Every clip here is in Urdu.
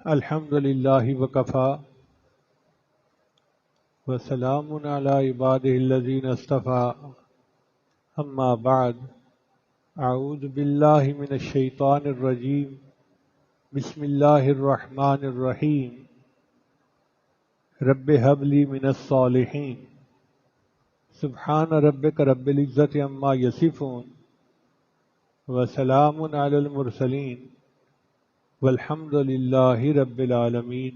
الحمد للہ وکفی وسلام علی عباده الذین اصطفى اما بعد اعوذ باللہ من الشیطان الرجیم بسم اللہ الرحمن الرحیم رب هب لی من الصالحین سبحان ربک رب العزة عما یصفون وسلام علی المرسلین والحمد للہ رب العالمین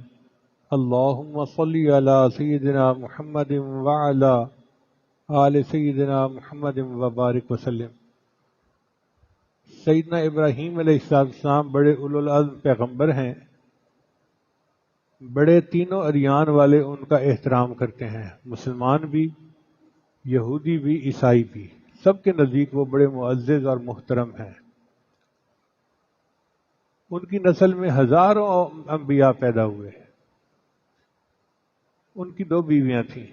اللہم صلی علی سیدنا محمد وعلی آل سیدنا محمد وبارک وسلم۔ سیدنا ابراہیم علیہ السلام بڑے اولوالعزم پیغمبر ہیں، بڑے تینوں ادیان والے ان کا احترام کرتے ہیں، مسلمان بھی، یہودی بھی، عیسائی بھی، سب کے نزدیک وہ بڑے معزز اور محترم ہیں۔ ان کی نسل میں ہزاروں انبیاء پیدا ہوئے۔ ان کی دو بیویاں تھیں،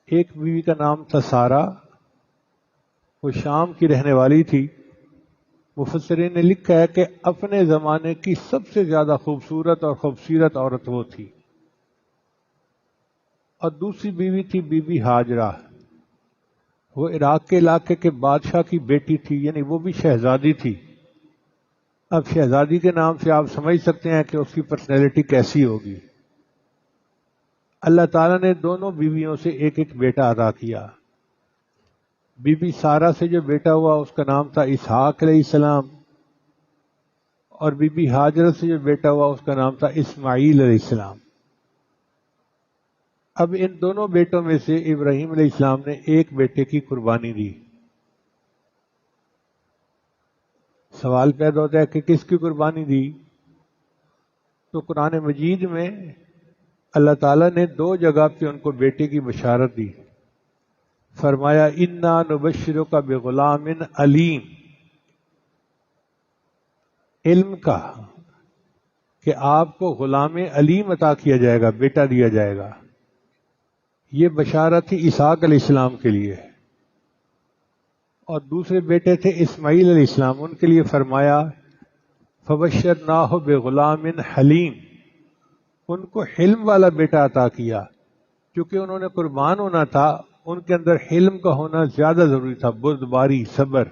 ایک بیوی کا نام تھا سارہ، وہ شام کی رہنے والی تھی۔ مفسرین نے لکھا ہے کہ اپنے زمانے کی سب سے زیادہ خوبصورت اور خوبصیرت عورت وہ تھی۔ اور دوسری بیوی تھی بی بی ہاجرہ، وہ عراق کے علاقے کے بادشاہ کی بیٹی تھی، یعنی وہ بھی شہزادی تھی۔ اب شہزادی کے نام سے آپ سمجھ سکتے ہیں کہ اس کی پرسنالٹی کیسی ہوگی۔ اللہ تعالیٰ نے دونوں بیویوں سے ایک ایک بیٹا عطا کیا۔ بی بی سارہ سے جو بیٹا ہوا اس کا نام تھا اسحاق علیہ السلام، اور بی بی ہاجرہ سے جو بیٹا ہوا اس کا نام تھا اسماعیل علیہ السلام۔ اب ان دونوں بیٹوں میں سے ابراہیم علیہ السلام نے ایک بیٹے کی قربانی دی۔ سوال پیدا ہوتا ہے کہ کس کی قربانی دی؟ تو قرآن مجید میں اللہ تعالیٰ نے دو جگہ پہ ان کو بیٹے کی بشارت دی۔ فرمایا انا نبشرک بغلام علیم، علم کا کہ آپ کو غلام علیم عطا کیا جائے گا، بیٹا دیا جائے گا۔ یہ بشارت تھی اسحاق علیہ السلام کے لیے، اور دوسرے بیٹے تھے اسماعیل علیہ السلام، ان کے لیے فرمایا فبشرناہ بغلام حلیم، ان کو حلم والا بیٹا عطا کیا۔ کیونکہ انہوں نے قربان ہونا تھا، ان کے اندر حلم کا ہونا زیادہ ضروری تھا، بردباری، صبر۔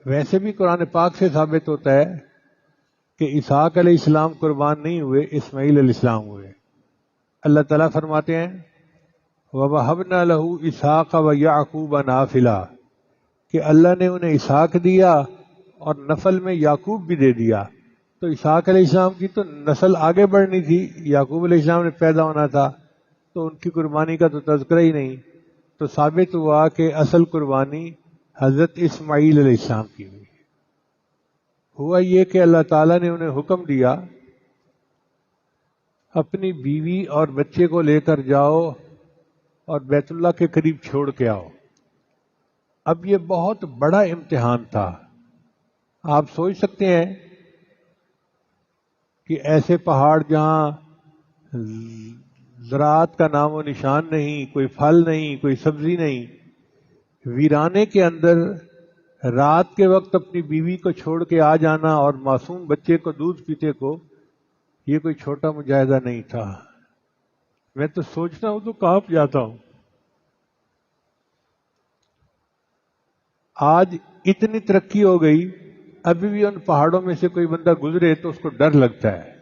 ویسے بھی قرآن پاک سے ثابت ہوتا ہے کہ اسحاق علیہ السلام قربان نہیں ہوئے، اسماعیل علیہ السلام ہوئے۔ اللہ تعالیٰ فرماتے ہیں وَوَهَبْنَا لَهُ إِسْحَاقَ وَيَعْقُوبَ نَافِلًا، کہ اللہ نے انہیں اسحاق دیا اور نفل میں یعقوب بھی دے دیا۔ تو اسحاق علیہ السلام کی تو نسل آگے بڑھنی تھی، یعقوب علیہ السلام نے پیدا ہونا تھا، تو ان کی قربانی کا تو تذکرہ ہی نہیں۔ تو ثابت ہوا کہ اصل قربانی حضرت اسماعیل علیہ السلام کی ہوئی۔ ہوا یہ کہ اللہ تعالیٰ نے انہیں حکم دیا اپنی بیوی اور بچے کو لے کر جاؤ اور بیت اللہ کے قریب چھوڑ کے آؤ۔ اب یہ بہت بڑا امتحان تھا۔ آپ سوچ سکتے ہیں کہ ایسے پہاڑ جہاں زراعت کا نام و نشان نہیں، کوئی پھل نہیں، کوئی سبزی نہیں، ویرانے کے اندر رات کے وقت اپنی بیوی کو چھوڑ کے آ جانا اور معصوم بچے کو دودھ پیتے کو، یہ کوئی چھوٹا مجاہدہ نہیں تھا۔ میں تو سوچتا ہوں تو کانپ جاتا ہوں۔ آج اتنی ترقی ہو گئی، ابھی بھی ان پہاڑوں میں سے کوئی بندہ گزرے تو اس کو ڈر لگتا ہے۔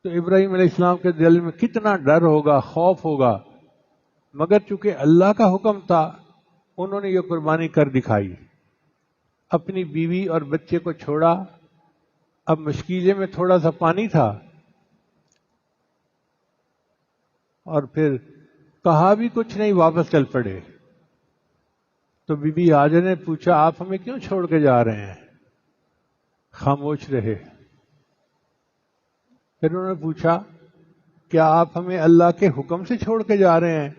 تو ابراہیم علیہ السلام کے دل میں کتنا ڈر ہوگا، خوف ہوگا، مگر چونکہ اللہ کا حکم تھا انہوں نے یہ قربانی کر دکھائی۔ اپنی بیوی اور بچے کو چھوڑا۔ اب مشکیزے میں تھوڑا سا پانی تھا، اور پھر کہا بھی کچھ نہیں، واپس چل پڑے۔ تو بی بی ہاجر نے پوچھا آپ ہمیں کیوں چھوڑ کے جا رہے ہیں؟ خاموش رہے۔ پھر انہوں نے پوچھا کیا آپ ہمیں اللہ کے حکم سے چھوڑ کے جا رہے ہیں؟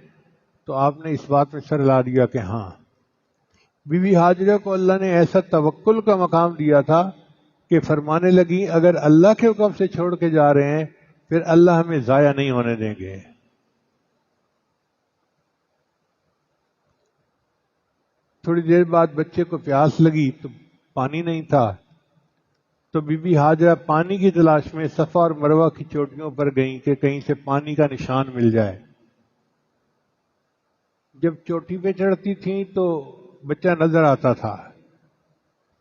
تو آپ نے اس بات میں سر ہلا دیا کہ ہاں۔ بی بی ہاجرہ کو اللہ نے ایسا توکل کا مقام دیا تھا کہ فرمانے لگی اگر اللہ کے حکم سے چھوڑ کے جا رہے ہیں پھر اللہ ہمیں ضائع نہیں ہونے دیں گے۔ تھوڑی دیر بعد بچے کو پیاس لگی تو پانی نہیں تھا، تو بی بی ہاجرہ پانی کی تلاش میں صفا اور مروہ کی چوٹیوں پر گئیں کہ کہیں سے پانی کا نشان مل جائے۔ جب چوٹی پہ چڑھتی تھیں تو بچہ نظر آتا تھا،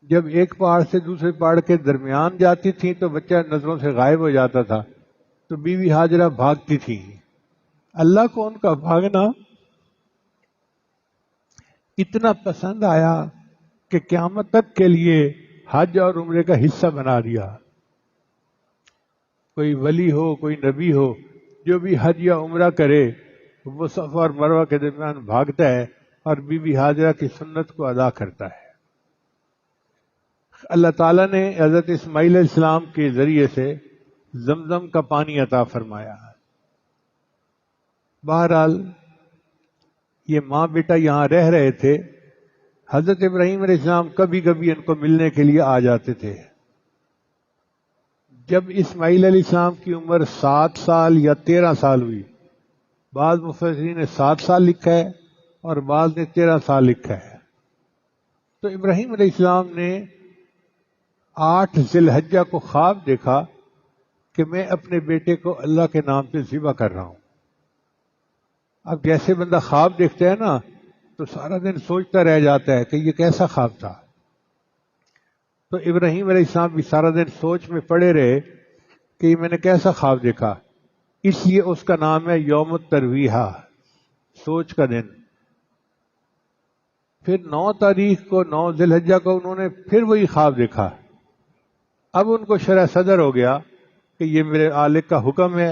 جب ایک پہاڑ سے دوسرے پہاڑ کے درمیان جاتی تھیں تو بچہ نظروں سے غائب ہو جاتا تھا، تو بی بی ہاجرہ بھاگتی تھیں۔ اللہ کو ان کا بھاگنا اتنا پسند آیا کہ قیامت تک کے لیے حج اور عمرے کا حصہ بنا دیا۔ کوئی ولی ہو، کوئی نبی ہو، جو بھی حج یا عمرہ کرے وہ صفا اور مروہ کے درمیان بھاگتا ہے اور بی بی ہاجرہ کی سنت کو ادا کرتا ہے۔ اللہ تعالیٰ نے حضرت اسماعیل علیہ السلام کے ذریعے سے زمزم کا پانی عطا فرمایا۔ بہرحال یہ ماں بیٹا یہاں رہ رہے تھے۔ حضرت ابراہیم علیہ السلام کبھی کبھی ان کو ملنے کے لیے آ جاتے تھے۔ جب اسماعیل علیہ السلام کی عمر 7 سال یا 13 سال ہوئی، بعض مفسرین نے 7 سال لکھا ہے اور بعض نے 13 سال لکھا ہے، تو ابراہیم علیہ السلام نے 8 ذی الحجہ کو خواب دیکھا کہ میں اپنے بیٹے کو اللہ کے نام سے ذبح کر رہا ہوں۔ اب جیسے بندہ خواب دیکھتا ہے نا تو سارا دن سوچتا رہ جاتا ہے کہ یہ کیسا خواب تھا، تو ابراہیم علیہ السلام بھی سارا دن سوچ میں پڑے رہے کہ یہ میں نے کیسا خواب دیکھا، اس لیے اس کا نام ہے یوم الترویحہ، سوچ کا دن۔ پھر 9 تاریخ کو 9 ذی الحجہ کو انہوں نے پھر وہی خواب دیکھا۔ اب ان کو شرح صدر ہو گیا کہ یہ میرے خالق کا حکم ہے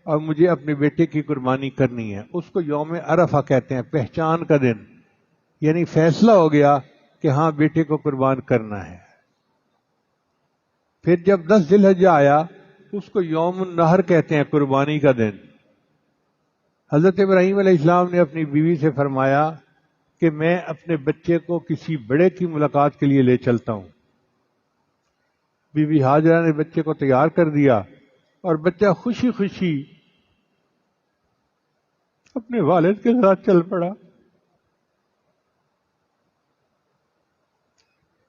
اور مجھے اپنے بیٹے کی قربانی کرنی ہے۔ اس کو یوم عرفہ کہتے ہیں، پہچان کا دن، یعنی فیصلہ ہو گیا کہ ہاں بیٹے کو قربان کرنا ہے۔ پھر جب 10 ذی الحجہ آیا اس کو یوم النحر کہتے ہیں، قربانی کا دن۔ حضرت ابراہیم علیہ السلام نے اپنی بیوی سے فرمایا کہ میں اپنے بچے کو کسی بڑے کی ملاقات کے لیے لے چلتا ہوں۔ بی بی ہاجرہ نے بچے کو تیار کر دیا اور بچہ خوشی خوشی اپنے والد کے ساتھ چل پڑا۔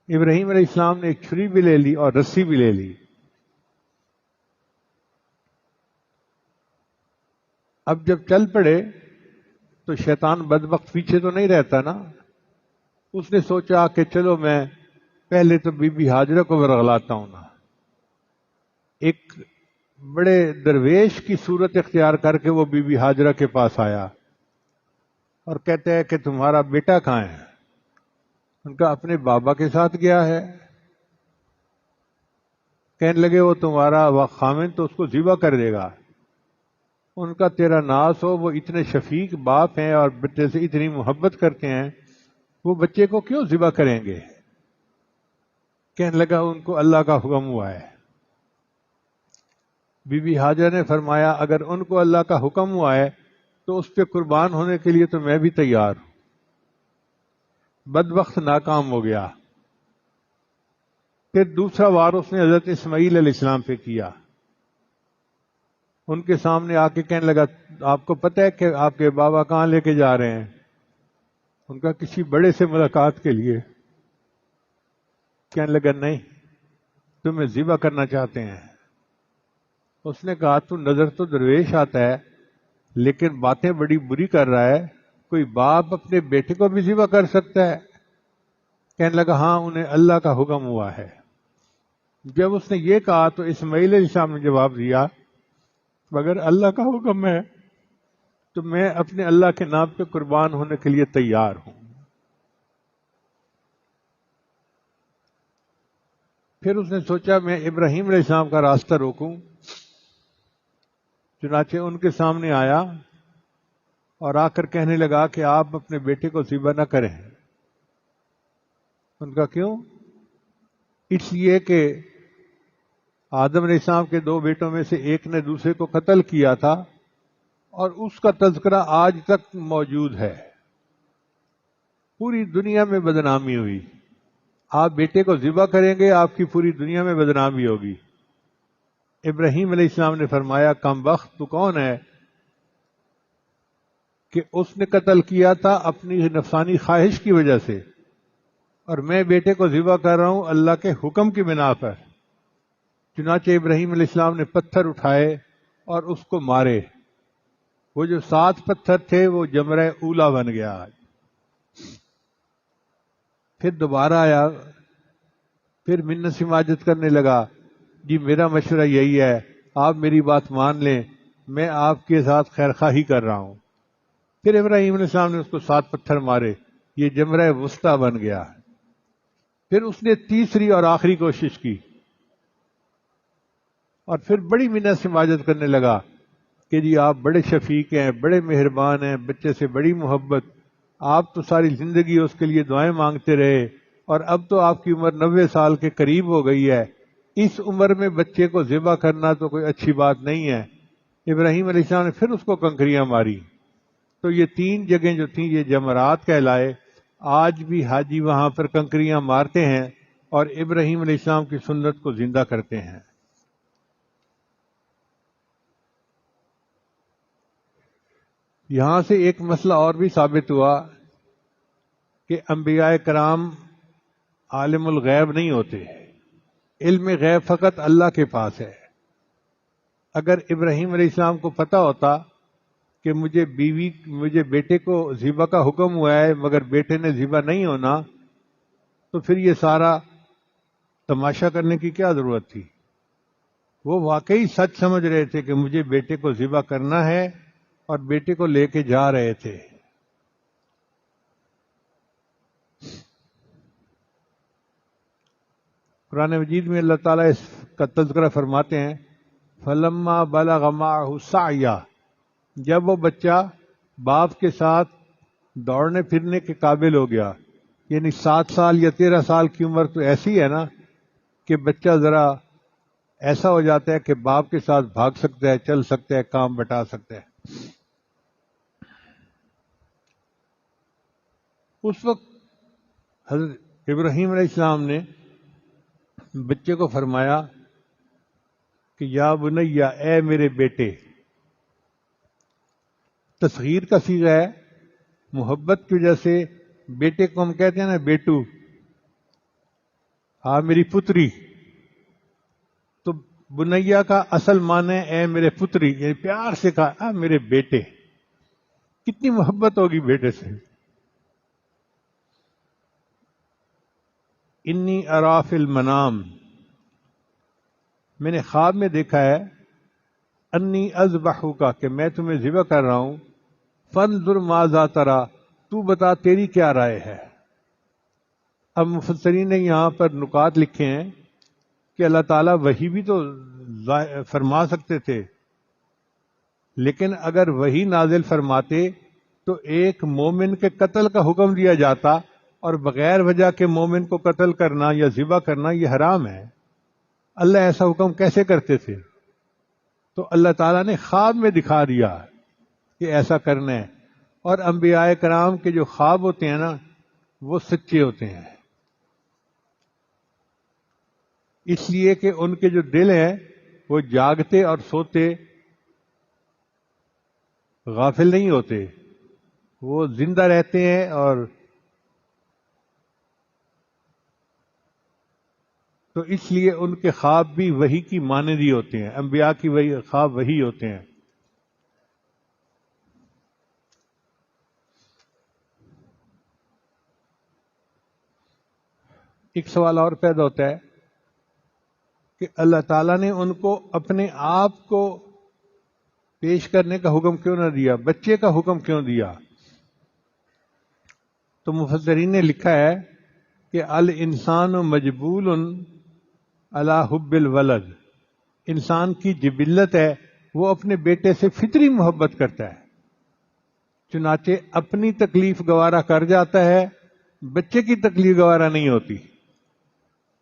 ابراہیم علیہ السلام نے ایک چھری بھی لے لی اور رسی بھی لے لی۔ اب جب چل پڑے تو شیطان بدبخت پیچھے تو نہیں رہتا نا، اس نے سوچا کہ چلو میں پہلے تو بی بی ہاجرہ کو ورغلاتا ہوں نا۔ ایک بڑے درویش کی صورت اختیار کر کے وہ بی بی ہاجرہ کے پاس آیا اور کہتا ہے کہ تمہارا بیٹا کہاں ہے؟ ان کا اپنے بابا کے ساتھ گیا ہے۔ کہنے لگے وہ تمہارا خامن تو اس کو ذبح کر دے گا، ان کا تیرا ناز ہو، وہ اتنے شفیق باپ ہیں اور بیٹے سے اتنی محبت کرتے ہیں، وہ بچے کو کیوں ذبح کریں گے؟ کہنے لگا ان کو اللہ کا حکم ہوا ہے۔ بی بی ہاجرہ نے فرمایا اگر ان کو اللہ کا حکم ہوا ہے تو اس پہ قربان ہونے کے لیے تو میں بھی تیار ہوں۔ بدبخت ناکام ہو گیا۔ پھر دوسرا وار اس نے حضرت اسماعیل علیہ السلام پہ کیا۔ ان کے سامنے آ کے کہنے لگا آپ کو پتہ ہے کہ آپ کے بابا کہاں لے کے جا رہے ہیں؟ ان کا کسی بڑے سے ملاقات کے لیے۔ کہنے لگا نہیں، تمہیں ذبح کرنا چاہتے ہیں۔ اس نے کہا تو نظر تو درویش آتا ہے لیکن باتیں بڑی بری کر رہا ہے، کوئی باپ اپنے بیٹے کو بھی ذبح کر سکتا ہے؟ کہنے لگا ہاں انہیں اللہ کا حکم ہوا ہے۔ جب اس نے یہ کہا تو اسماعیل علیہ السلام نے جواب دیا مگر اللہ کا حکم ہے تو میں اپنے اللہ کے نام پہ قربان ہونے کے لیے تیار ہوں۔ پھر اس نے سوچا میں ابراہیم علیہ السلام کا راستہ روکوں، چنانچہ ان کے سامنے آیا اور آ کر کہنے لگا کہ آپ اپنے بیٹے کو ذبح نہ کریں۔ ان کا کیوں؟ اس لیے کہ آدم علیہ السلام کے 2 بیٹوں میں سے ایک نے دوسرے کو قتل کیا تھا اور اس کا تذکرہ آج تک موجود ہے، پوری دنیا میں بدنامی ہوئی۔ آپ بیٹے کو ذبح کریں گے آپ کی پوری دنیا میں بدنامی ہوگی۔ ابراہیم علیہ السلام نے فرمایا کم بخت تو کون ہے کہ اس نے قتل کیا تھا اپنی نفسانی خواہش کی وجہ سے، اور میں بیٹے کو ذبح کر رہا ہوں اللہ کے حکم کی بنا پر۔ چنانچہ ابراہیم علیہ السلام نے پتھر اٹھائے اور اس کو مارے. وہ جو 7 پتھر تھے وہ جمرہ اولا بن گیا. پھر دوبارہ آیا، پھر منت سماجت کرنے لگا. جی میرا مشورہ یہی ہے، آپ میری بات مان لیں، میں آپ کے ساتھ خیر خواہی کر رہا ہوں. پھر ابراہیم علیہ السلام نے اس کو 7 پتھر مارے، یہ جمرہ وسطیٰ بن گیا. پھر اس نے تیسری اور آخری کوشش کی اور پھر بڑی منت سماجت کرنے لگا کہ جی آپ بڑے شفیق ہیں، بڑے مہربان ہیں، بچے سے بڑی محبت، آپ تو ساری زندگی اس کے لیے دعائیں مانگتے رہے اور اب تو آپ کی عمر 90 سال کے قریب ہو گئی ہے، اس عمر میں بچے کو ذبح کرنا تو کوئی اچھی بات نہیں ہے. ابراہیم علیہ السلام نے پھر اس کو کنکریاں ماری. تو یہ 3 جگہیں جو تھیں یہ جمرات کہلائے. آج بھی حاجی وہاں پر کنکریاں مارتے ہیں اور ابراہیم علیہ السلام کی سنت کو زندہ کرتے ہیں. یہاں سے ایک مسئلہ اور بھی ثابت ہوا کہ انبیاء کرام عالم الغیب نہیں ہوتے، علم غیب فقط اللہ کے پاس ہے. اگر ابراہیم علیہ السلام کو پتہ ہوتا کہ مجھے بیٹے کو ذبح کا حکم ہوا ہے مگر بیٹے نے ذبح نہیں ہونا، تو پھر یہ سارا تماشا کرنے کی کیا ضرورت تھی؟ وہ واقعی سچ سمجھ رہے تھے کہ مجھے بیٹے کو ذبح کرنا ہے اور بیٹے کو لے کے جا رہے تھے. قرآن مجید میں اللہ تعالیٰ اس کا تذکرہ فرماتے ہیں فَلَمَّا بَلَغَ مَعَهُ السَّعْيَ، جب وہ بچہ باپ کے ساتھ دوڑنے پھرنے کے قابل ہو گیا. یعنی 7 سال یا 13 سال کی عمر تو ایسی ہے نا کہ بچہ ذرا ایسا ہو جاتا ہے کہ باپ کے ساتھ بھاگ سکتا ہے، چل سکتا ہے، کام بٹا سکتا ہے. اس وقت حضرت ابراہیم علیہ السلام نے بچے کو فرمایا کہ یا بنیا، اے میرے بیٹے. تصغیر کا صیغہ ہے، محبت کی وجہ سے بیٹے کو ہم کہتے ہیں نا بیٹو، ہاں میری پتری. تو بنیا کا اصل معنی ہے اے میرے پتری، یعنی پیار سے کہا میرے بیٹے. کتنی محبت ہوگی بیٹے سے. انی ارا فی المنام، میں نے خواب میں دیکھا ہے، انی اذبحک، کہ میں تمہیں ذبح کر رہا ہوں، فانظر ماذا تری، تو بتا تیری کیا رائے ہے. اب مفسرین نے یہاں پر نکات لکھے ہیں کہ اللہ تعالیٰ وحی بھی تو فرما سکتے تھے، لیکن اگر وحی نازل فرماتے تو ایک مومن کے قتل کا حکم دیا جاتا اور بغیر وجہ کے مومن کو قتل کرنا یا ذبح کرنا یہ حرام ہے. اللہ ایسا حکم کیسے کرتے تھے؟ تو اللہ تعالیٰ نے خواب میں دکھا دیا کہ ایسا کرنا ہے. اور انبیاء کرام کے جو خواب ہوتے ہیں نا وہ سچے ہوتے ہیں، اس لیے کہ ان کے جو دل ہیں وہ جاگتے اور سوتے غافل نہیں ہوتے، وہ زندہ رہتے ہیں. اور تو اس لیے ان کے خواب بھی وحی کی مانند ہی ہوتے ہیں، انبیاء کی وہی خواب وہی ہوتے ہیں. ایک سوال اور پیدا ہوتا ہے کہ اللہ تعالیٰ نے ان کو اپنے آپ کو پیش کرنے کا حکم کیوں نہ دیا، بچے کا حکم کیوں دیا؟ تو مفسرین نے لکھا ہے کہ الانسان مجبول علی حب الولد، انسان کی جبلت ہے وہ اپنے بیٹے سے فطری محبت کرتا ہے، چنانچہ اپنی تکلیف گوارا کر جاتا ہے، بچے کی تکلیف گوارا نہیں ہوتی.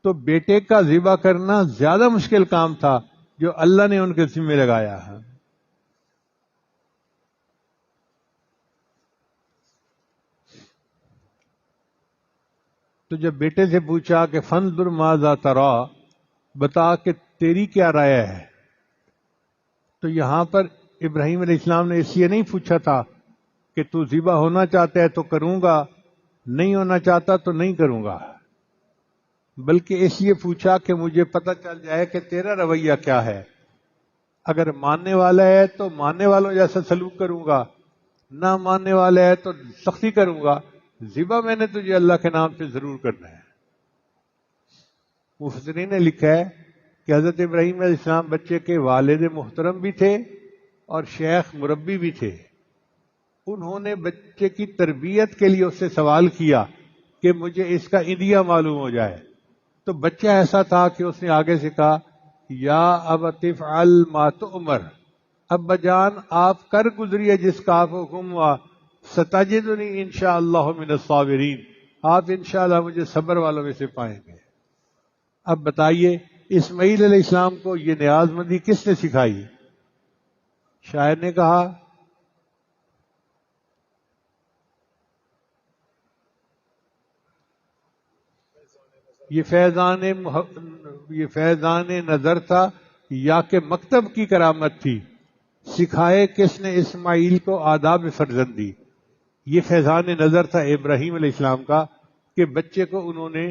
تو بیٹے کا ذبح کرنا زیادہ مشکل کام تھا جو اللہ نے ان کے ذمہ لگایا ہے. تو جب بیٹے سے پوچھا کہ فانظر ماذا تری، بتا کہ تیری کیا رائے ہے، تو یہاں پر ابراہیم علیہ السلام نے اس لیے نہیں پوچھا تھا کہ تو ذبح ہونا چاہتا ہے تو کروں گا، نہیں ہونا چاہتا تو نہیں کروں گا. بلکہ اس لیے پوچھا کہ مجھے پتہ چل جائے کہ تیرا رویہ کیا ہے. اگر ماننے والا ہے تو ماننے والوں جیسا سلوک کروں گا، نہ ماننے والا ہے تو سختی کروں گا. ذبح میں نے تجھے اللہ کے نام سے ضرور کرنا ہے. مفسرین نے لکھا ہے کہ حضرت ابراہیم علیہ السلام بچے کے والد محترم بھی تھے اور شیخ مربی بھی تھے. انہوں نے بچے کی تربیت کے لیے اس سے سوال کیا کہ مجھے اس کا ایندیا معلوم ہو جائے. تو بچہ ایسا تھا کہ اس نے آگے سے کہا یا ابت افعل ما تؤمر، ابا جان آپ کر گزریے جس کا آپ کو حکم ہوا، ستجدنی انشاءاللہ من الصابرین، آپ انشاءاللہ مجھے صبر والوں میں سے پائیں گے. اب بتائیے اسماعیل علیہ السلام کو یہ نیاز مندی کس نے سکھائی؟ شاعر نے کہا یہ فیضان نظر تھا یا کہ مکتب کی کرامت تھی، سکھائے کس نے اسماعیل کو آداب فرزندی. یہ فیضان نظر تھا ابراہیم علیہ السلام کا کہ بچے کو انہوں نے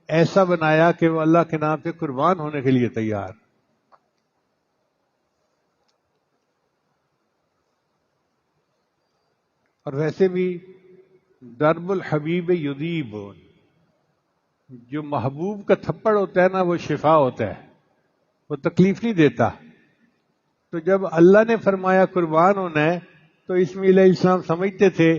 ایسا بنایا کہ وہ اللہ کے نام پہ قربان ہونے کے لیے تیار. اور ویسے بھی درب الحبیب یذیب، جو محبوب کا تھپڑ ہوتا ہے نا وہ شفا ہوتا ہے، وہ تکلیف نہیں دیتا. تو جب اللہ نے فرمایا قربان ہونا ہے تو اسماعیل علیہ السلام سمجھتے تھے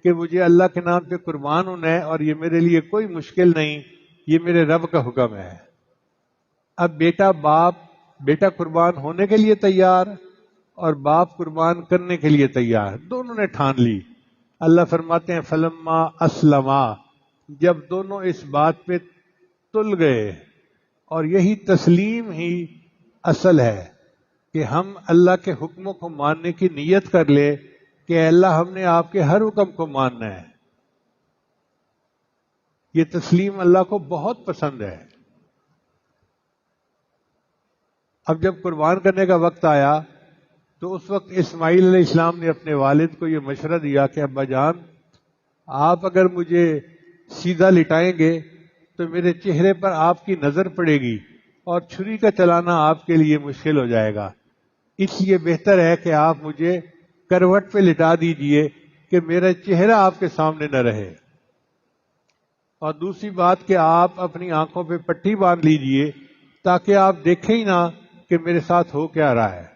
کہ مجھے اللہ کے نام پہ قربان ہونا ہے اور یہ میرے لیے کوئی مشکل نہیں، یہ میرے رب کا حکم ہے. اب بیٹا قربان ہونے کے لیے تیار اور باپ قربان کرنے کے لیے تیار، دونوں نے ٹھان لی. اللہ فرماتے ہیں فلما اسلما، جب دونوں اس بات پہ تل گئے. اور یہی تسلیم ہی اصل ہے کہ ہم اللہ کے حکموں کو ماننے کی نیت کر لے کہ اے اللہ ہم نے آپ کے ہر حکم کو ماننا ہے. یہ تسلیم اللہ کو بہت پسند ہے. اب جب قربان کرنے کا وقت آیا تو اس وقت اسماعیل علیہ السلام نے اپنے والد کو یہ مشورہ دیا کہ ابا جان آپ اگر مجھے سیدھا لٹائیں گے تو میرے چہرے پر آپ کی نظر پڑے گی اور چھری کا چلانا آپ کے لیے مشکل ہو جائے گا، اس لیے بہتر ہے کہ آپ مجھے کروٹ پہ لٹا دیجئے کہ میرا چہرہ آپ کے سامنے نہ رہے. اور دوسری بات کہ آپ اپنی آنکھوں پہ پٹی باندھ لیجئے تاکہ آپ دیکھیں ہی نہ کہ میرے ساتھ ہو کیا رہا ہے.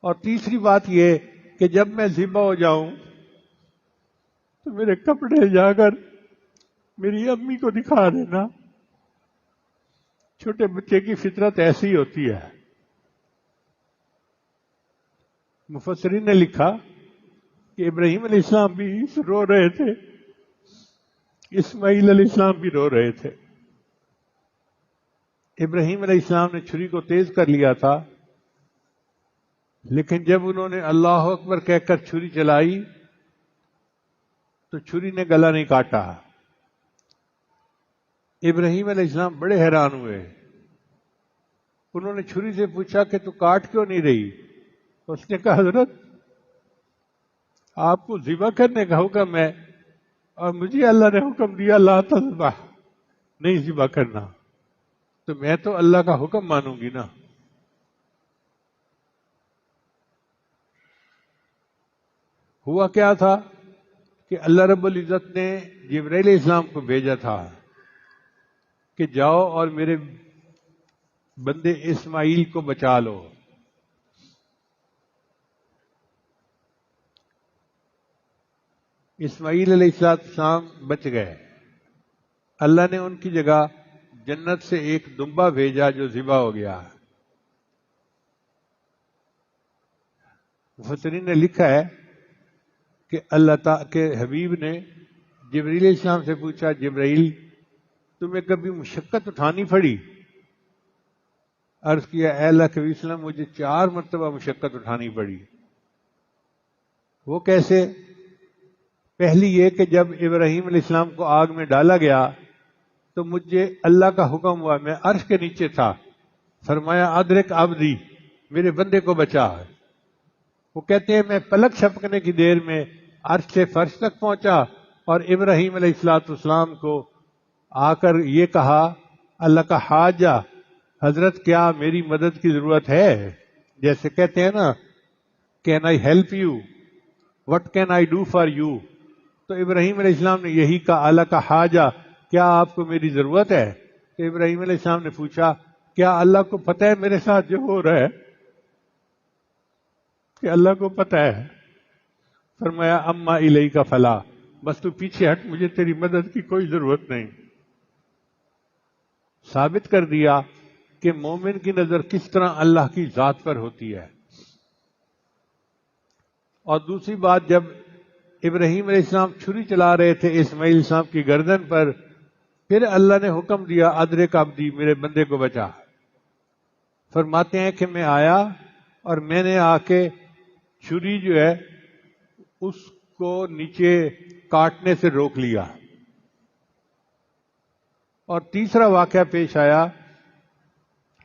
اور تیسری بات یہ کہ جب میں ذبح ہو جاؤں تو میرے کپڑے جا کر میری امی کو دکھا دینا. چھوٹے بچے کی فطرت ایسی ہی ہوتی ہے. مفسرین نے لکھا کہ ابراہیم علیہ السلام بھی رو رہے تھے، اسماعیل علیہ السلام بھی رو رہے تھے. ابراہیم علیہ السلام نے چھری کو تیز کر لیا تھا، لیکن جب انہوں نے اللہ اکبر کہہ کر چھری چلائی تو چھری نے گلا نہیں کاٹا. ابراہیم علیہ السلام بڑے حیران ہوئے. انہوں نے چھری سے پوچھا کہ تو کاٹ کیوں نہیں رہی؟ اس نے کہا حضرت آپ کو ذبح کرنے کا حکم ہے اور مجھے اللہ نے حکم دیا لا تذبح، نہیں ذبح کرنا، تو میں تو اللہ کا حکم مانوں گی نا. ہوا کیا تھا کہ اللہ رب العزت نے جبرائیل علیہ السلام کو بھیجا تھا کہ جاؤ اور میرے بندے اسماعیل کو بچا لو. اسماعیل علیہ السلام بچ گئے. اللہ نے ان کی جگہ جنت سے ایک دمبا بھیجا جو ذبح ہو گیا. مفسرین نے لکھا ہے کہ اللہ تعالی کے حبیب نے جبرائیل علیہ السلام سے پوچھا جبرائیل تمہیں کبھی مشقت اٹھانی پڑی؟ عرض کیا اے اللہ کے وسلم مجھے 4 مرتبہ مشقت اٹھانی پڑی. وہ کیسے؟ پہلی یہ کہ جب ابراہیم علیہ السلام کو آگ میں ڈالا گیا تو مجھے اللہ کا حکم ہوا، میں عرش کے نیچے تھا، فرمایا ادرک عبدی، میرے بندے کو بچا. وہ کہتے ہیں میں پلک چھپکنے کی دیر میں عرش سے فرش تک پہنچا اور ابراہیم علیہ السلام کو آ کر یہ کہا اللہ کا حاجہ، حضرت کیا میری مدد کی ضرورت ہے؟ جیسے کہتے ہیں نا can I help you, what can I do for you? تو ابراہیم علیہ السلام نے یہی کہا اللہ کا حاجہ، کیا آپ کو میری ضرورت ہے؟ تو ابراہیم علیہ السلام نے پوچھا کیا اللہ کو پتہ ہے میرے ساتھ جو ہو رہا ہے؟ کہ اللہ کو پتہ ہے؟ فرمایا اما الیک فلا، بس تو پیچھے ہٹ، مجھے تیری مدد کی کوئی ضرورت نہیں۔ ثابت کر دیا کہ مومن کی نظر کس طرح اللہ کی ذات پر ہوتی ہے۔ اور دوسری بات، جب ابراہیم علیہ السلام چھری چلا رہے تھے اسماعیل علیہ السلام کی گردن پر، پھر اللہ نے حکم دیا ادرک عبدی، میرے بندے کو بچا۔ فرماتے ہیں کہ میں آیا اور میں نے آ کے چھری جو ہے اس کو نیچے کاٹنے سے روک لیا۔ اور تیسرا واقعہ پیش آیا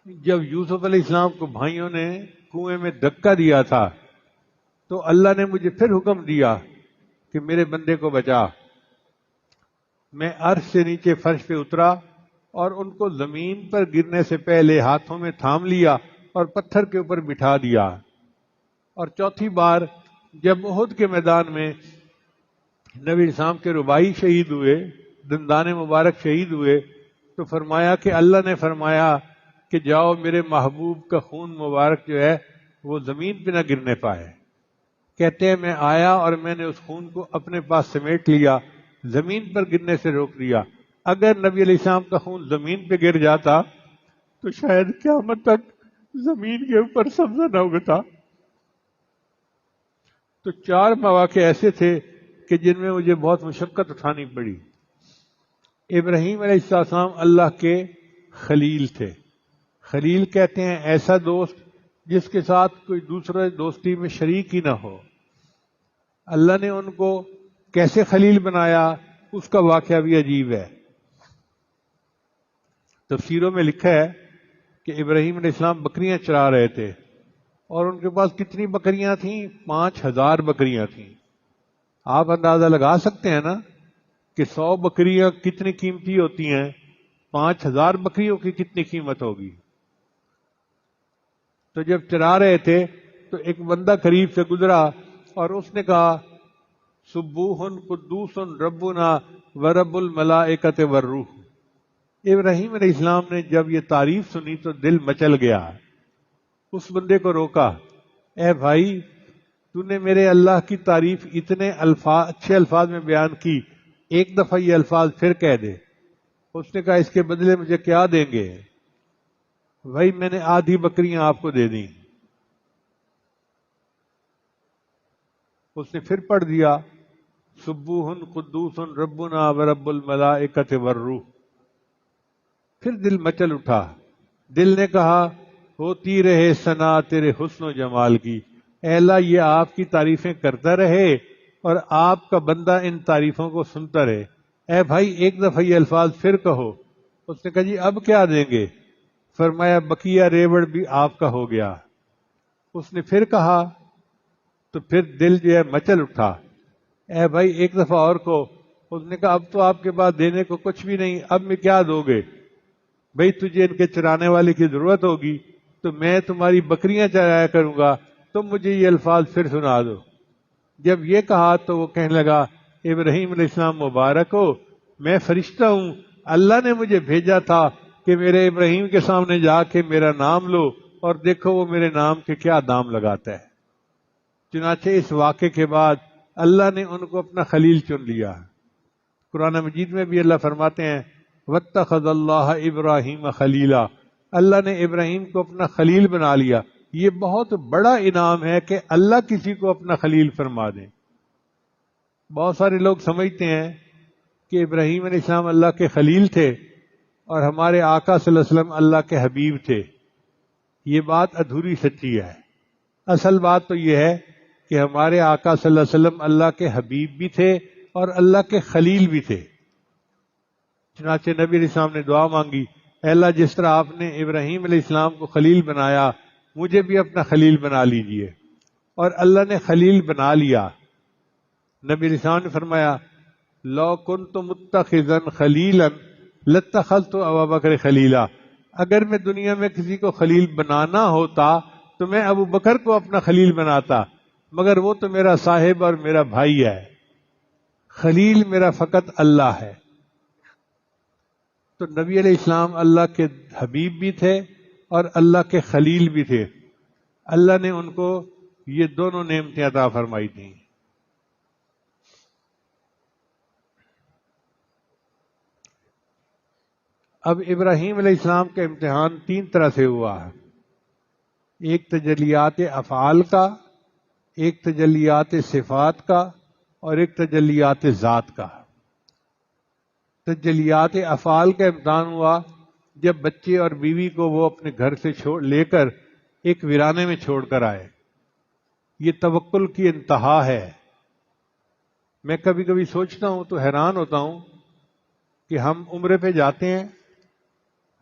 جب یوسف علیہ السلام کو بھائیوں نے کنویں میں دھکا دیا تھا، تو اللہ نے مجھے پھر حکم دیا کہ میرے بندے کو بچا۔ میں عرش سے نیچے فرش پہ اترا اور ان کو زمین پر گرنے سے پہلے ہاتھوں میں تھام لیا اور پتھر کے اوپر بٹھا دیا۔ اور چوتھی بار جب احد کے میدان میں نبی اسلام کے ربائی شہید ہوئے، دندان مبارک شہید ہوئے، تو فرمایا کہ اللہ نے فرمایا کہ جاؤ میرے محبوب کا خون مبارک جو ہے وہ زمین پہ نہ گرنے پائے۔ کہتے ہیں میں آیا اور میں نے اس خون کو اپنے پاس سمیٹ لیا، زمین پر گرنے سے روک دیا۔ اگر نبی علیہ السلام کا خون زمین پہ گر جاتا تو شاید قیامت تک زمین کے اوپر سبزہ نہ اگتا۔ تو 4 مواقع ایسے تھے کہ جن میں مجھے بہت مشقت اٹھانی پڑی۔ ابراہیم علیہ السلام اللہ کے خلیل تھے۔ خلیل کہتے ہیں ایسا دوست جس کے ساتھ کوئی دوسرے دوستی میں شریک ہی نہ ہو۔ اللہ نے ان کو کیسے خلیل بنایا اس کا واقعہ بھی عجیب ہے۔ تفسیروں میں لکھا ہے کہ ابراہیم علیہ السلام بکریاں چرا رہے تھے، اور ان کے پاس کتنی بکریاں تھیں؟ 5000 بکریاں تھیں۔ آپ اندازہ لگا سکتے ہیں نا کہ 100 بکریاں کتنی قیمتی ہوتی ہیں، 5000 بکریوں کی کتنی قیمت ہوگی۔ تو جب چرا رہے تھے تو ایک بندہ قریب سے گزرا اور اس نے کہا سبوح قدوس ربنا ورب الملائکۃ والروح۔ ابراہیم علیہ السلام نے جب یہ تعریف سنی تو دل مچل گیا۔ اس بندے کو روکا، اے بھائی تو نے میرے اللہ کی تعریف اتنے اچھے الفاظ میں بیان کی، ایک دفعہ یہ الفاظ پھر کہہ دے۔ اس نے کہا اس کے بدلے مجھے کیا دیں گے؟ بھائی میں نے آدھی بکریاں آپ کو دے دیں۔ اس نے پھر پڑھ دیا سبوح قدوس ربنا ورب الملائکۃ والروح۔ پھر دل مچل اٹھا، دل نے کہا ہوتی رہے ثنا تیرے حسن و جمال کی، اے اللہ یہ آپ کی تعریفیں کرتا رہے اور آپ کا بندہ ان تعریفوں کو سنتا رہے۔ اے بھائی ایک دفعہ یہ الفاظ پھر کہو۔ اس نے کہا جی اب کیا دیں گے؟ فرمایا بقیہ ریوڑ بھی آپ کا ہو گیا۔ اس نے پھر کہا تو پھر دل جو ہے مچل اٹھا، اے بھائی ایک دفعہ اور کو۔ اس نے کہا اب تو آپ کے پاس دینے کو کچھ بھی نہیں، اب میں کیا دو گے؟ بھائی تجھے ان کے چرانے والے کی ضرورت ہوگی تو میں تمہاری بکریاں چرایا کروں گا، تم مجھے یہ الفاظ پھر سنا دو۔ جب یہ کہا تو وہ کہنے لگا ابراہیم علیہ السلام مبارک ہو، میں فرشتہ ہوں، اللہ نے مجھے بھیجا تھا کہ میرے ابراہیم کے سامنے جا کے میرا نام لو، اور دیکھو وہ میرے نام کے کیا دام لگاتا ہے۔ چنانچہ اس واقعے کے بعد اللہ نے ان کو اپنا خلیل چن لیا۔ قرآن مجید میں بھی اللہ فرماتے ہیں واتخذ اللہ ابراہیم خلیلا، اللہ نے ابراہیم کو اپنا خلیل بنا لیا۔ یہ بہت بڑا انعام ہے کہ اللہ کسی کو اپنا خلیل فرما دیں۔ بہت سارے لوگ سمجھتے ہیں کہ ابراہیم علیہ السلام اللہ کے خلیل تھے اور ہمارے آقا صلی اللہ علیہ وسلم اللہ کے حبیب تھے۔ یہ بات ادھوری سچی ہے۔ اصل بات تو یہ ہے کہ ہمارے آقا صلی اللہ علیہ وسلم اللہ کے حبیب بھی تھے اور اللہ کے خلیل بھی تھے۔ چنانچہ نبی علیہ السلام نے دعا مانگی، اے اللہ جس طرح آپ نے ابراہیم علیہ السلام کو خلیل بنایا مجھے بھی اپنا خلیل بنا لیجئے، اور اللہ نے خلیل بنا لیا۔ نبی علیہ السلام نے فرمایا لو کنت متخذا خلیلا لَاتَّخَذْتُ ابا بکر خلیلا، اگر میں دنیا میں کسی کو خلیل بنانا ہوتا تو میں ابو بکر کو اپنا خلیل بناتا، مگر وہ تو میرا صاحب اور میرا بھائی ہے، خلیل میرا فقط اللہ ہے۔ تو نبی علیہ السلام اللہ کے حبیب بھی تھے اور اللہ کے خلیل بھی تھے، اللہ نے ان کو یہ دونوں نعمتیں عطا فرمائی تھیں۔ اب ابراہیم علیہ السلام کا امتحان تین طرح سے ہوا ہے، ایک تجلیات افعال کا، ایک تجلیات صفات کا، اور ایک تجلیات ذات کا۔ تجلیات افعال کا امتحان ہوا جب بچے اور بیوی کو وہ اپنے گھر سے لے کر ایک ویرانے میں چھوڑ کر آئے۔ یہ توکل کی انتہا ہے۔ میں کبھی کبھی سوچتا ہوں تو حیران ہوتا ہوں کہ ہم عمرے پہ جاتے ہیں،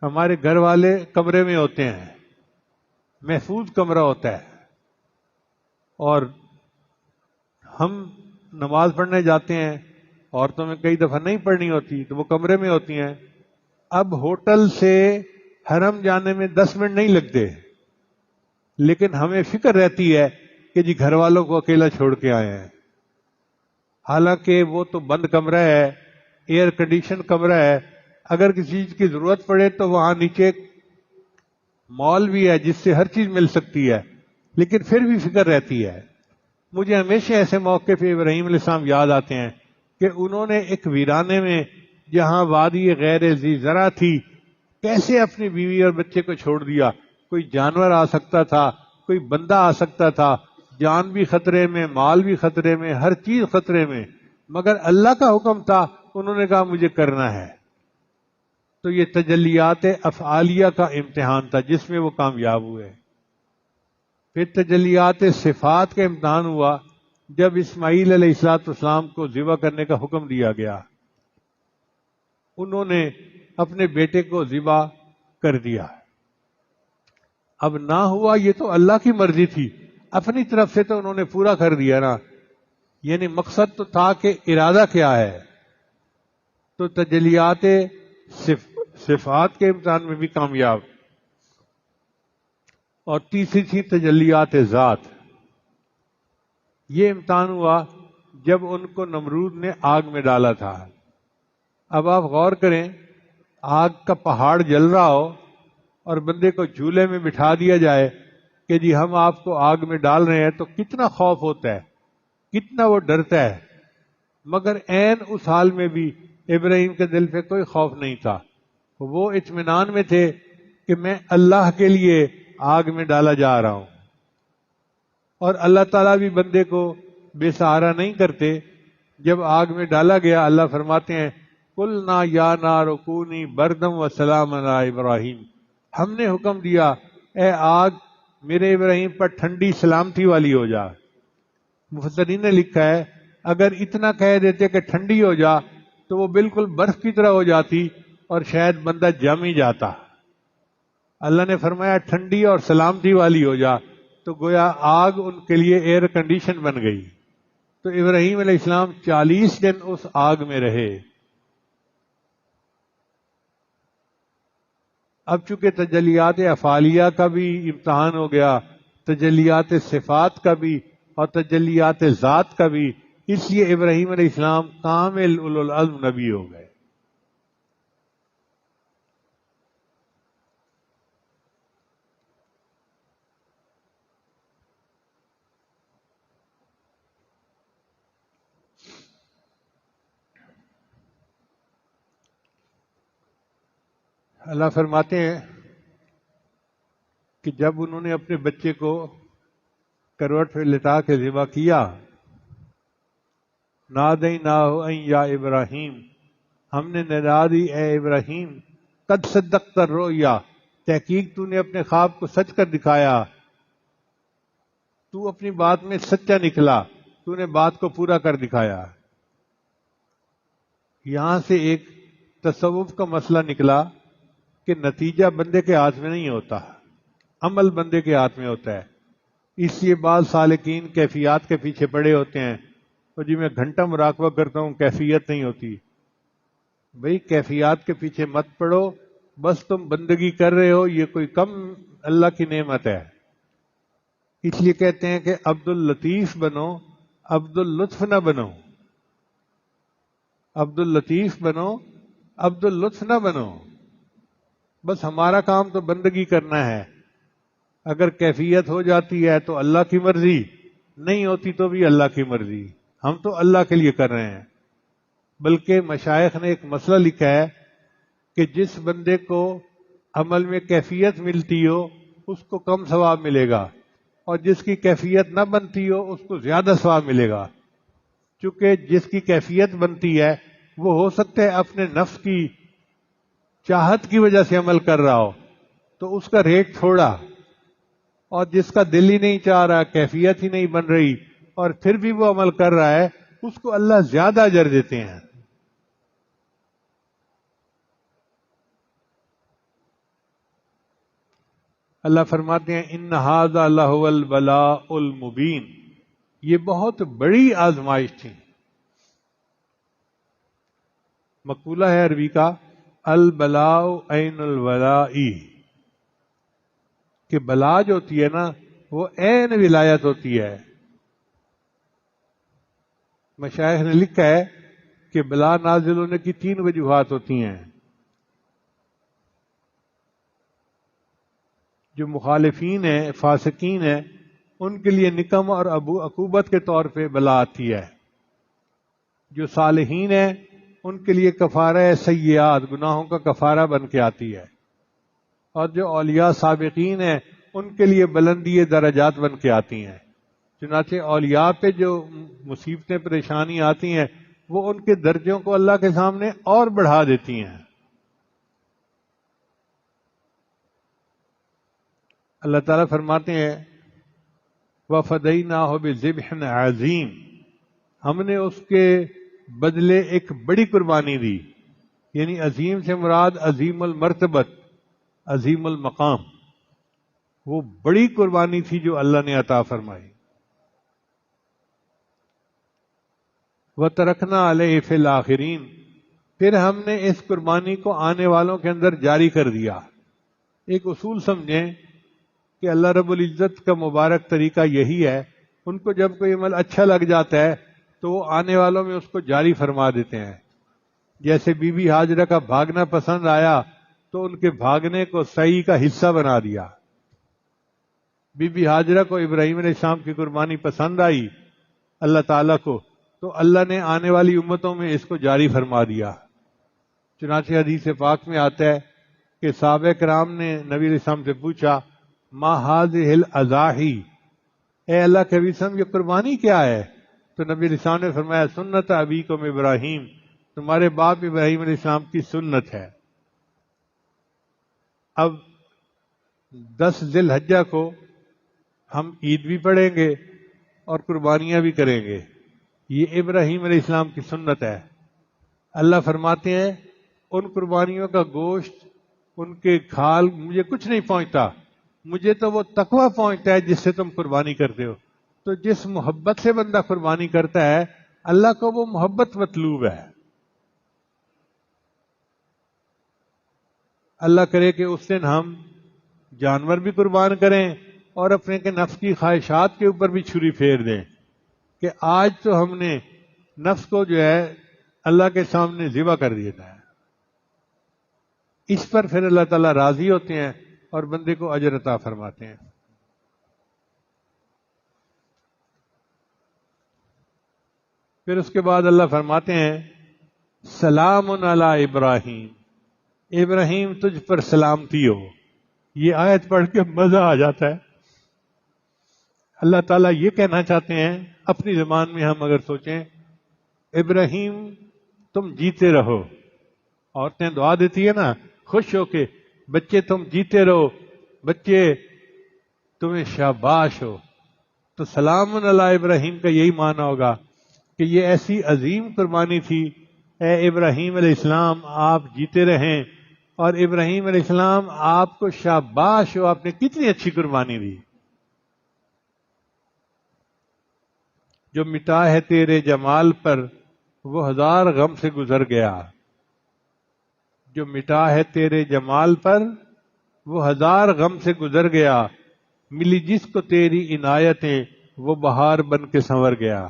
ہمارے گھر والے کمرے میں ہوتے ہیں، محفوظ کمرہ ہوتا ہے، اور ہم نماز پڑھنے جاتے ہیں، عورتوں میں کئی دفعہ نہیں پڑھنی ہوتی تو وہ کمرے میں ہوتی ہیں۔ اب ہوٹل سے حرم جانے میں 10 منٹ نہیں لگتے، لیکن ہمیں فکر رہتی ہے کہ جی گھر والوں کو اکیلا چھوڑ کے آئے ہیں، حالانکہ وہ تو بند کمرہ ہے، ایئر کنڈیشن کمرہ ہے، اگر کسی چیز کی ضرورت پڑے تو وہاں نیچے مال بھی ہے جس سے ہر چیز مل سکتی ہے، لیکن پھر بھی فکر رہتی ہے۔ مجھے ہمیشہ ایسے موقع پہ ابراہیم علیہ السلام یاد آتے ہیں کہ انہوں نے ایک ویرانے میں جہاں وادی غیر ذی زرع تھی، کیسے اپنی بیوی اور بچے کو چھوڑ دیا۔ کوئی جانور آ سکتا تھا، کوئی بندہ آ سکتا تھا، جان بھی خطرے میں، مال بھی خطرے میں، ہر چیز خطرے میں، مگر اللہ کا حکم تھا، انہوں نے کہا مجھے کرنا ہے۔ تو یہ تجلیات افعالیہ کا امتحان تھا جس میں وہ کامیاب ہوئے۔ پھر تجلیات صفات کا امتحان ہوا جب اسماعیل علیہ السلام کو ذبح کرنے کا حکم دیا گیا، انہوں نے اپنے بیٹے کو ذبح کر دیا۔ اب نہ ہوا یہ تو اللہ کی مرضی تھی، اپنی طرف سے تو انہوں نے پورا کر دیا نا، یعنی مقصد تو تھا کہ ارادہ کیا ہے۔ تو تجلیات صفات کے امتحان میں بھی کامیاب۔ اور تیسری تھی تجلیات ذات۔ یہ امتحان ہوا جب ان کو نمرود نے آگ میں ڈالا تھا۔ اب آپ غور کریں، آگ کا پہاڑ جل رہا ہو اور بندے کو جھولے میں بٹھا دیا جائے کہ جی ہم آپ کو آگ میں ڈال رہے ہیں، تو کتنا خوف ہوتا ہے، کتنا وہ ڈرتا ہے۔ مگر عین اس حال میں بھی ابراہیم کے دل پہ کوئی خوف نہیں تھا، وہ اطمینان میں تھے کہ میں اللہ کے لیے آگ میں ڈالا جا رہا ہوں۔ اور اللہ تعالیٰ بھی بندے کو بے سہارا نہیں کرتے۔ جب آگ میں ڈالا گیا، اللہ فرماتے ہیں قُلْنَا يَا نَارُ كُونِي بَرْدًا وَسَلَامًا عَلَىٰ ابراہیم، ہم نے حکم دیا اے آگ میرے ابراہیم پر ٹھنڈی سلامتی والی ہو جا۔ مفسرین نے لکھا ہے اگر اتنا کہہ دیتے کہ ٹھنڈی ہو جا تو وہ بالکل برف کی طرح ہو جاتی اور شاید بندہ جم ہی جاتا۔ اللہ نے فرمایا ٹھنڈی اور سلامتی والی ہو جا، تو گویا آگ ان کے لیے ایئر کنڈیشن بن گئی۔ تو ابراہیم علیہ السلام 40 دن اس آگ میں رہے۔ اب چونکہ تجلیات افعالیہ کا بھی امتحان ہو گیا، تجلیات صفات کا بھی اور تجلیات ذات کا بھی، اس لیے ابراہیم علیہ السلام کامل اولو العزم نبی ہو گئے۔ اللہ فرماتے ہیں کہ جب انہوں نے اپنے بچے کو کروٹ پہ لٹا کے ذبح کیا، نادیناہ ان یا ابراہیم، ہم نے ندا دی اے ابراہیم، قد صدقت الرؤیا، تحقیق تو نے اپنے خواب کو سچ کر دکھایا، تو اپنی بات میں سچا نکلا، تو نے بات کو پورا کر دکھایا۔ یہاں سے ایک تصوف کا مسئلہ نکلا کہ نتیجہ بندے کے ہاتھ میں نہیں ہوتا، عمل بندے کے ہاتھ میں ہوتا ہے۔ اس لیے بعض سالکین کیفیات کے پیچھے پڑے ہوتے ہیں، تو جی میں گھنٹہ مراقبہ کرتا ہوں، کیفیت نہیں ہوتی۔ بھئی کیفیات کے پیچھے مت پڑو، بس تم بندگی کر رہے ہو، یہ کوئی کم اللہ کی نعمت ہے۔ اس لیے کہتے ہیں کہ عبد اللطیف بنو، عبد اللطف نہ بنو، عبد اللطیف بنو، عبد اللطف نہ بنو۔ بس ہمارا کام تو بندگی کرنا ہے، اگر کیفیت ہو جاتی ہے تو اللہ کی مرضی، نہیں ہوتی تو بھی اللہ کی مرضی، ہم تو اللہ کے لیے کر رہے ہیں۔ بلکہ مشائخ نے ایک مسئلہ لکھا ہے کہ جس بندے کو عمل میں کیفیت ملتی ہو اس کو کم ثواب ملے گا، اور جس کی کیفیت نہ بنتی ہو اس کو زیادہ ثواب ملے گا۔ چونکہ جس کی کیفیت بنتی ہے وہ ہو سکتا ہے اپنے نفس کی چاہت کی وجہ سے عمل کر رہا ہو تو اس کا ریٹ تھوڑا، اور جس کا دل ہی نہیں چاہ رہا، کیفیت ہی نہیں بن رہی اور پھر بھی وہ عمل کر رہا ہے، اس کو اللہ زیادہ اجر دیتے ہیں۔ اللہ فرماتے ہیں ان ھذا لہو البلاء المبین، یہ بہت بڑی آزمائش تھی۔ مقولہ ہے عربی کا البلاء عین الولائی، کہ بلا جو ہوتی ہے نا وہ عین ولایت ہوتی ہے۔ مشائخ نے لکھا ہے کہ بلا نازل ہونے کی 3 وجوہات ہوتی ہیں۔ جو مخالفین ہیں، فاسقین ہیں، ان کے لیے نقم اور عقوبت کے طور پہ بلا آتی ہے۔ جو صالحین ہیں ان کے لیے کفارہ سیئات، گناہوں کا کفارہ بن کے آتی ہے، اور جو اولیاء سابقین ہیں ان کے لیے بلندی درجات بن کے آتی ہیں۔ چنانچہ اولیاء پہ جو مصیبتیں پریشانی آتی ہیں وہ ان کے درجوں کو اللہ کے سامنے اور بڑھا دیتی ہیں۔ اللہ تعالیٰ فرماتے ہیں وَفَدَيْنَاهُ بِذِبْحٍ عَظِيمٍ، ہم نے اس کے بدلے ایک بڑی قربانی دی، یعنی عظیم سے مراد عظیم المرتبت، عظیم المقام، وہ بڑی قربانی تھی جو اللہ نے عطا فرمائی۔ وَتَرَكْنَا عَلَيْهِ فِي الْآخِرِينَ، پھر ہم نے اس قربانی کو آنے والوں کے اندر جاری کر دیا۔ ایک اصول سمجھیں کہ اللہ رب العزت کا مبارک طریقہ یہی ہے، ان کو جب کوئی عمل اچھا لگ جاتا ہے تو وہ آنے والوں میں اس کو جاری فرما دیتے ہیں۔ جیسے بی بی ہاجرہ کا بھاگنا پسند آیا تو ان کے بھاگنے کو سعی کا حصہ بنا دیا۔ بی بی ہاجرہ کو ابراہیم علیہ السلام کی قربانی پسند آئی اللہ تعالیٰ کو، تو اللہ نے آنے والی امتوں میں اس کو جاری فرما دیا۔ چنانچہ حدیث پاک میں آتا ہے کہ صحابہ کرام نے نبی علیہ السلام سے پوچھا ما هذه الاضاحی، اے اللہ کے نبی صلی اللہ علیہ وسلم یہ قربانی کیا ہے؟ تو نبی علیہ السلام نے فرمایا سنت ابیکم ابراہیم، تمہارے باپ ابراہیم علیہ السلام کی سنت ہے۔ اب 10 ذی الحجہ کو ہم عید بھی پڑھیں گے اور قربانیاں بھی کریں گے، یہ ابراہیم علیہ السلام کی سنت ہے۔ اللہ فرماتے ہیں ان قربانیوں کا گوشت، ان کے کھال مجھے کچھ نہیں پہنچتا، مجھے تو وہ تقویٰ پہنچتا ہے جس سے تم قربانی کرتے ہو۔ تو جس محبت سے بندہ قربانی کرتا ہے اللہ کو وہ محبت مطلوب ہے۔ اللہ کرے کہ اس دن ہم جانور بھی قربان کریں اور اپنے کے نفس کی خواہشات کے اوپر بھی چھری پھیر دیں کہ آج تو ہم نے نفس کو جو ہے اللہ کے سامنے ذبح کر دیا ہے۔ اس پر پھر اللہ تعالیٰ راضی ہوتے ہیں اور بندے کو اجر عطا فرماتے ہیں۔ پھر اس کے بعد اللہ فرماتے ہیں سلام علی ابراہیم، ابراہیم تجھ پر سلامتی ہو۔ یہ آیت پڑھ کے مزہ آ جاتا ہے۔ اللہ تعالیٰ یہ کہنا چاہتے ہیں اپنی زبان میں، ہم اگر سوچیں ابراہیم تم جیتے رہو، عورتیں دعا دیتی ہے نا خوش ہو کے، بچے تم جیتے رہو، بچے تمہیں شاباش ہو۔ تو سلام علی ابراہیم کا یہی معنی ہوگا کہ یہ ایسی عظیم قربانی تھی، اے ابراہیم علیہ السلام آپ جیتے رہیں، اور ابراہیم علیہ السلام آپ کو شاباش ہو، آپ نے کتنی اچھی قربانی دی۔ جو مٹا ہے تیرے جمال پر وہ 1000 غم سے گزر گیا۔ جو مٹا ہے تیرے جمال پر وہ ہزار غم سے گزر گیا، ملی جس کو تیری عنایتیں وہ بہار بن کے سنور گیا۔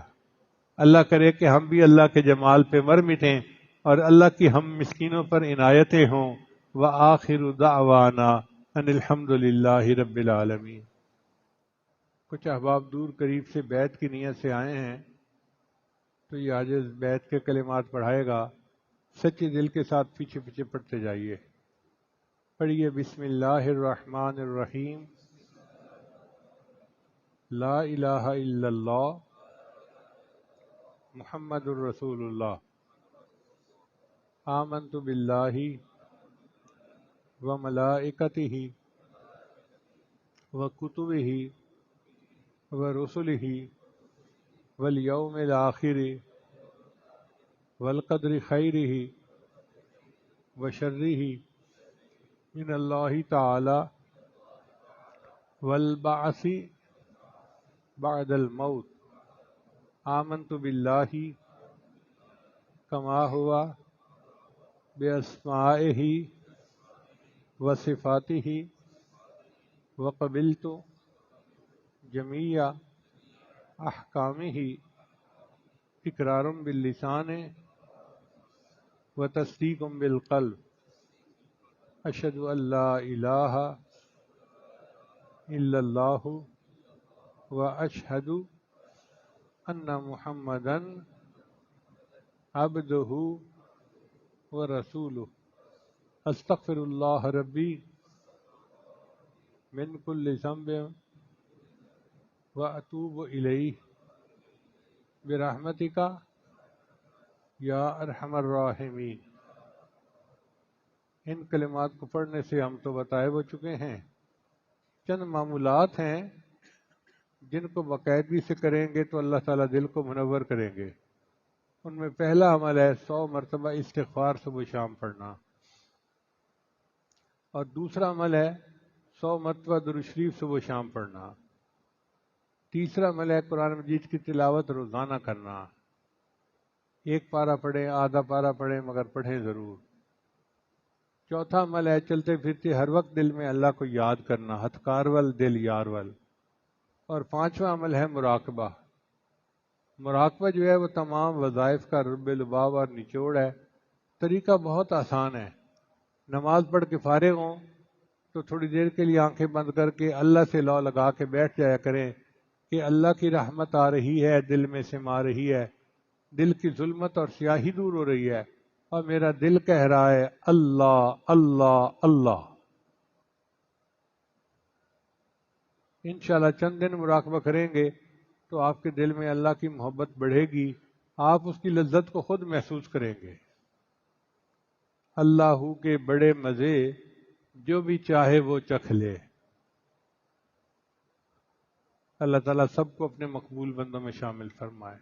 اللہ کرے کہ ہم بھی اللہ کے جمال پہ مر مٹیں اور اللہ کی ہم مسکینوں پر عنایتیں ہوں۔ وآخر دعوانا ان الحمد للہ رب العالمین۔ کچھ احباب دور قریب سے بیعت کی نیت سے آئے ہیں، تو یہ عاجز بیعت کے کلمات پڑھائے گا، سچے دل کے ساتھ پیچھے پیچھے پڑھتے جائیے۔ پڑھیے بسم اللہ الرحمن الرحیم، لا الہ الا اللہ محمد الرسول اللہ، آمنت باللہ وملائکتہ وکتبہ ورسلہ والیوم الآخر والقدر خیرہ وشرہ من اللہ تعالی والبعث بعد الموت، آمنت باللہ کما ہوا باسمائہ وصفاتہ وقبلت جمیع احکامہ اقرار باللسان وتصدیق بالقلب، اشہد ان لا الہ الا اللہ واشہد ان محمدا عبدہ ورسولہ، استغفر اللہ ربی من کل ذنب واتوب الیہ برحمتک یا ارحم الراحمین۔ ان کلمات کو پڑھنے سے ہم تو بتائے ہو چکے ہیں، چند معمولات ہیں جن کو باقاعدگی سے کریں گے تو اللہ تعالیٰ دل کو منور کریں گے۔ ان میں پہلا عمل ہے 100 مرتبہ استغفار صبح شام پڑھنا، اور دوسرا عمل ہے 100 مرتبہ درود شریف صبح شام پڑھنا، تیسرا عمل ہے قرآن مجید کی تلاوت روزانہ کرنا، ایک پارہ پڑھیں آدھا پارہ پڑھیں مگر پڑھیں ضرور، چوتھا عمل ہے چلتے پھرتے ہر وقت دل میں اللہ کو یاد کرنا، ہتھ کارول دل یارول، اور پانچواں عمل ہے مراقبہ۔ مراقبہ جو ہے وہ تمام وظائف کا رب لباب اور نچوڑ ہے۔ طریقہ بہت آسان ہے، نماز پڑھ کے فارغ ہوں تو تھوڑی دیر کے لیے آنکھیں بند کر کے اللہ سے لو لگا کے بیٹھ جایا کریں کہ اللہ کی رحمت آ رہی ہے، دل میں سما رہی ہے، دل کی ظلمت اور سیاہی دور ہو رہی ہے، اور میرا دل کہہ رہا ہے اللہ اللہ اللہ۔ انشاءاللہ چند دن مراقبہ کریں گے تو آپ کے دل میں اللہ کی محبت بڑھے گی، آپ اس کی لذت کو خود محسوس کریں گے۔ اللہ کے بڑے مزے جو بھی چاہے وہ چکھ لے۔ اللہ تعالیٰ سب کو اپنے مقبول بندوں میں شامل فرمائے۔